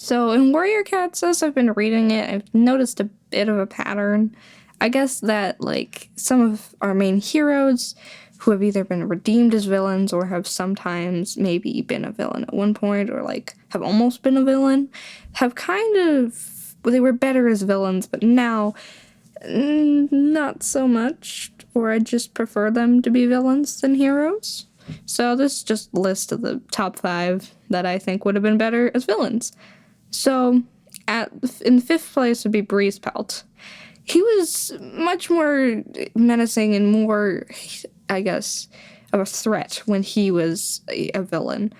So in Warrior Cats, as I've been reading it, I've noticed a bit of a pattern. I guess that, like, some of our main heroes who have either been redeemed as villains or have sometimes maybe been a villain at one point or, like, have almost been a villain, have kind of, well, they were better as villains, but now, not so much, or I just prefer them to be villains than heroes. So this is just a list of the top 5 that I think would have been better as villains. So, in the 5th place would be Brees Pelt. He was much more menacing and more, I guess, of a threat when he was a villain.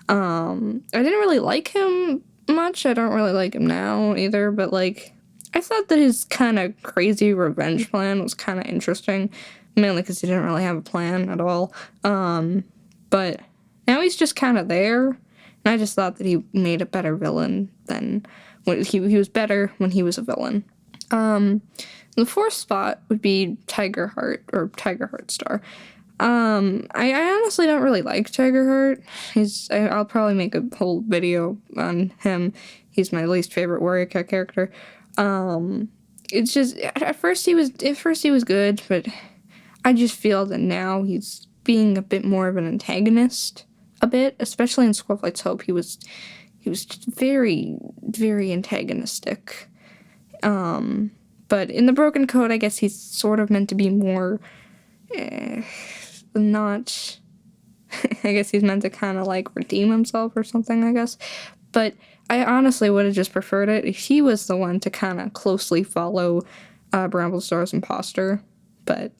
I didn't really like him much. I don't really like him now either, but, like, I thought that his kind of crazy revenge plan was kind of interesting, mainly because he didn't really have a plan at all. But now he's just kind of there, and I just thought that he made a better villain than when he was better when he was a villain. The 4th spot would be Tiger Heart Star. I honestly don't really like Tiger Heart. I'll probably make a whole video on him. He's my least favorite Warrior Cat character. It's just, at first he was good, but I just feel that now he's being a bit more of an antagonist, a bit, especially in Squirrelflight's Hope. He was just very, very antagonistic. But in the Broken Code, I guess he's sort of meant to be more, not, I guess he's meant to kind of, like, redeem himself or something, I guess. But I honestly would have just preferred it if he was the one to kind of closely follow Bramblestar's imposter. But,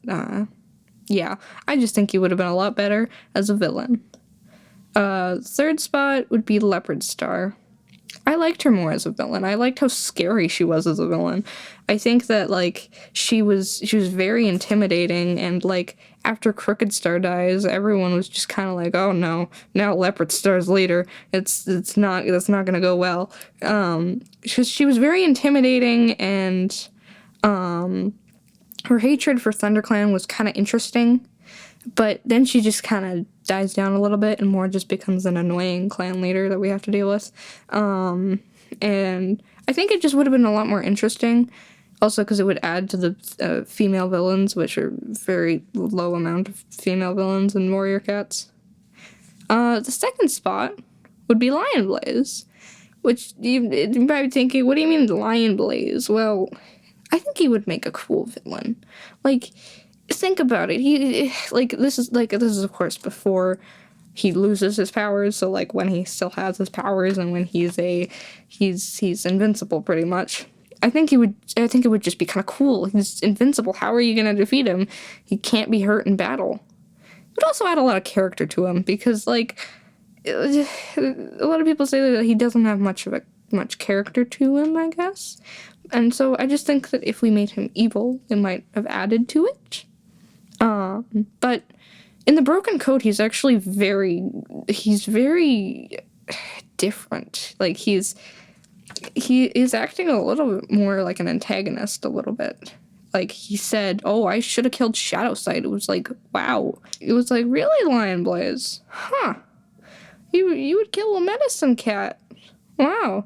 yeah, I just think he would have been a lot better as a villain. 3rd spot would be Leopard Star. I liked her more as a villain. I liked how scary she was as a villain. I think that, like, she was very intimidating, and, like, after Crooked Star dies, everyone was just kind of like, oh no, now Leopard Star's leader. That's not gonna go well. She was very intimidating, and her hatred for ThunderClan was kind of interesting, but then she just kind of dies down a little bit and more just becomes an annoying clan leader that we have to deal with. And I think it just would have been a lot more interesting, also because it would add to the female villains, which are very low amount of female villains in Warrior Cats. The 2nd spot would be Lion Blaze, which you might be thinking, what do you mean Lion Blaze? Well, I think he would make a cool villain. Like, think about it. This is of course before he loses his powers, so, like, when he still has his powers and when he's invincible pretty much. I think it would just be kind of cool. He's invincible. How are you going to defeat him? He can't be hurt in battle. It would also add a lot of character to him because, like, a lot of people say that he doesn't have much character to him, I guess. And so I just think that if we made him evil, it might have added to it. But in the Broken Code, he's actually very different. Like, he is acting a little bit more like an antagonist a little bit. Like, he said, oh, I should have killed Shadowsight. It was like, wow. It was like, really, Lion Blaze? Huh. You would kill a medicine cat. Wow.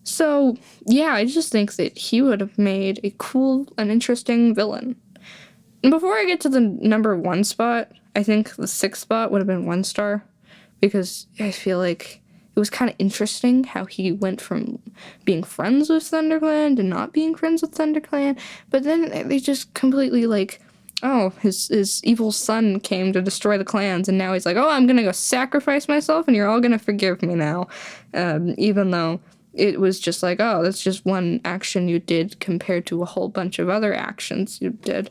So, yeah, I just think that he would have made a cool and interesting villain. And before I get to the number 1 spot, I think the 6th spot would have been 1 star, because I feel like it was kind of interesting how he went from being friends with ThunderClan to not being friends with ThunderClan, but then they just completely, like, oh, his evil son came to destroy the clans, and now he's like, oh, I'm gonna go sacrifice myself, and you're all gonna forgive me now, even though it was just like, oh, that's just one action you did compared to a whole bunch of other actions you did.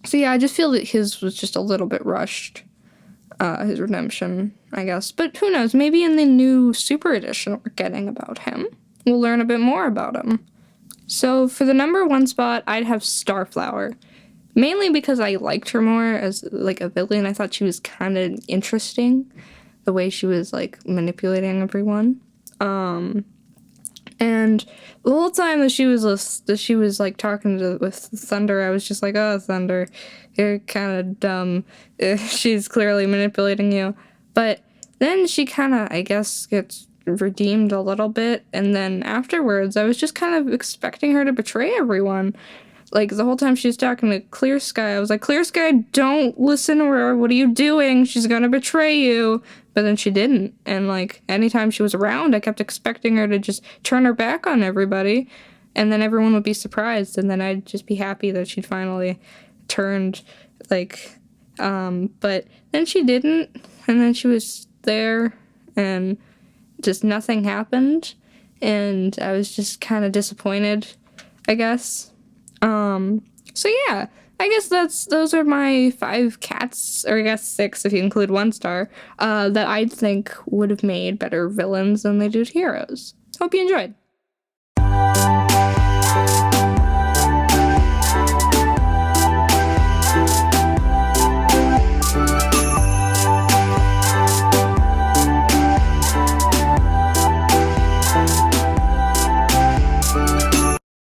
So yeah, I just feel that his was just a little bit rushed, his redemption, I guess. But who knows, maybe in the new Super Edition we're getting about him, we'll learn a bit more about him. So for the number 1 spot, I'd have Starflower. Mainly because I liked her more as, like, a villain. I thought she was kind of interesting, the way she was, like, manipulating everyone. And the whole time that she was like talking with Thunder, I was just like, oh, Thunder, you're kind of dumb. She's clearly manipulating you. But then she kind of, I guess, gets redeemed a little bit, and then afterwards I was just kind of expecting her to betray everyone. Like, the whole time she was talking to Clear Sky, I was like, Clear Sky, don't listen to her. What are you doing? She's gonna betray you. But then she didn't. And, like, anytime she was around, I kept expecting her to just turn her back on everybody. And then everyone would be surprised. And then I'd just be happy that she'd finally turned, like, but then she didn't. And then she was there, and just nothing happened. And I was just kind of disappointed, I guess. So yeah, I guess those are my 5 cats, or I guess 6 if you include 1 star, that I think would have made better villains than they did heroes. Hope you enjoyed.